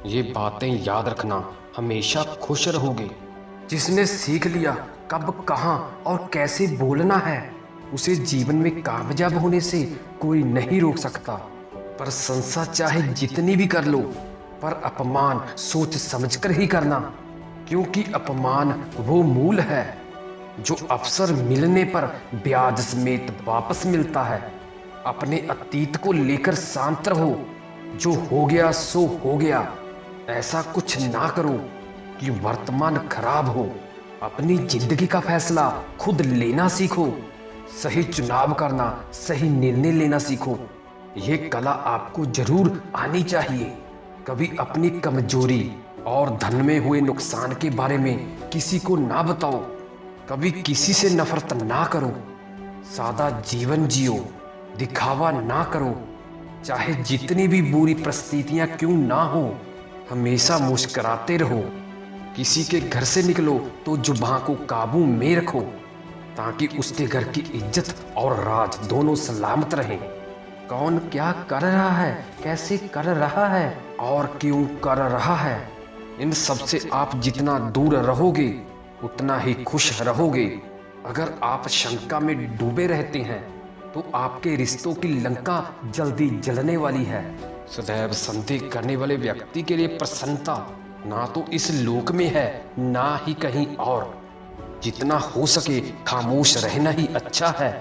ये बातें याद रखना, हमेशा खुश रहोगे। जिसने सीख लिया कब, कहाँ और कैसे बोलना है, उसे जीवन में कामयाब होने से कोई नहीं रोक सकता। प्रशंसा चाहे जितनी भी कर लो, पर अपमान सोच समझकर ही करना, क्योंकि अपमान वो मूल है जो अवसर मिलने पर ब्याज समेत वापस मिलता है। अपने अतीत को लेकर शांत रहो, जो हो गया सो हो गया। ऐसा कुछ ना करो कि वर्तमान खराब हो। अपनी जिंदगी का फैसला खुद लेना सीखो। सही चुनाव करना, सही निर्णय लेना सीखो। ये कला आपको जरूर आनी चाहिए। कभी अपनी कमजोरी और धन में हुए नुकसान के बारे में किसी को ना बताओ। कभी किसी से नफरत ना करो। सादा जीवन जियो, दिखावा ना करो। चाहे जितनी भी बुरी परिस्थितियां क्यों ना हो, हमेशा मुस्कुराते रहो। किसी के घर से निकलो तो जुबान को काबू में रखो, ताकि उसके घर की इज्जत और राज दोनों सलामत रहें। कौन क्या कर रहा है, कैसे कर रहा है और क्यों कर रहा है, इन सब से आप जितना दूर रहोगे उतना ही खुश रहोगे। अगर आप शंका में डूबे रहते हैं तो आपके रिश्तों की लंका जल्दी जलने वाली है। सदैव संदेह करने वाले व्यक्ति के लिए प्रसन्नता ना तो इस लोक में है, ना ही कहीं और। जितना हो सके खामोश रहना ही अच्छा है,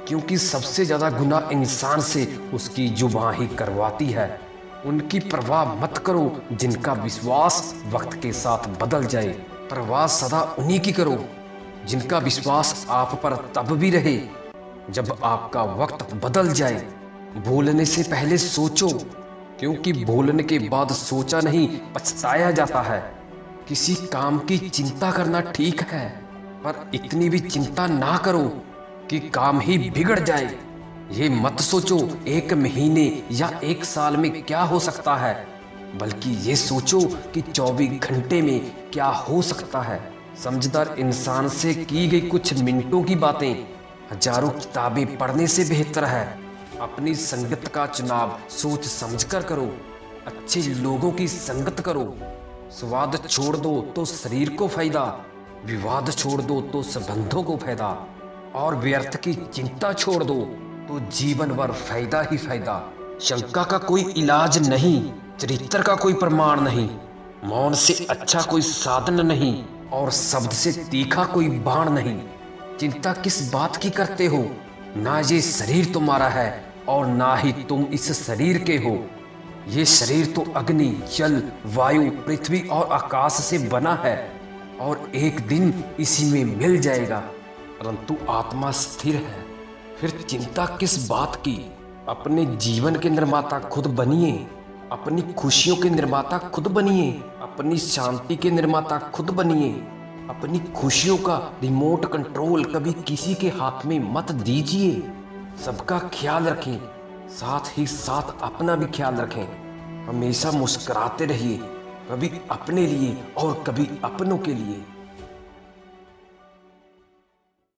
क्योंकि सबसे ज्यादा गुनाह इंसान से उसकी जुबान ही करवाती है। उनकी परवाह मत करो जिनका विश्वास वक्त के साथ बदल जाए। परवाह सदा उन्हीं की करो जिनका विश्वास आप पर तब भी रहे जब आपका वक्त बदल जाए। बोलने से पहले सोचो, क्योंकि बोलने के बाद सोचा नहीं पछताया जाता है। किसी काम की चिंता करना ठीक है, पर इतनी भी चिंता ना करो कि काम ही बिगड़ जाए। ये मत सोचो एक महीने या एक साल में क्या हो सकता है, बल्कि ये सोचो कि 24 घंटे में क्या हो सकता है। समझदार इंसान से की गई कुछ मिनटों की बातें हजारों किताबें पढ़ने से बेहतर है। अपनी संगत का चुनाव सोच समझकर करो। अच्छे लोगों की संगत करो। स्वाद छोड़ दो तो शरीर को फायदा, विवाद छोड़ दो तो संबंधों को फायदा, और व्यर्थ की चिंता छोड़ दो तो जीवन भर फायदा ही फायदा। शंका का कोई इलाज नहीं, चरित्र का कोई प्रमाण नहीं, मौन से अच्छा कोई साधन नहीं, और शब्द से तीखा कोई बाण नहीं। चिंता किस बात की करते हो? ना ये शरीर तुम्हारा है और ना ही तुम इस शरीर के हो। ये शरीर तो अग्नि, जल, वायु, पृथ्वी और आकाश से बना है और एक दिन इसी में मिल जाएगा। परंतु आत्मा स्थिर है, फिर चिंता किस बात की? अपने जीवन के निर्माता खुद बनिए, अपनी खुशियों के निर्माता खुद बनिए, अपनी शांति के निर्माता खुद बनिए। अपनी खुशियों का रिमोट कंट्रोल कभी किसी के हाथ में मत दीजिए। सबका ख्याल रखें, साथ ही साथ अपना भी ख्याल रखें। हमेशा मुस्कुराते रहिए, कभी अपने लिए और कभी अपनों के लिए।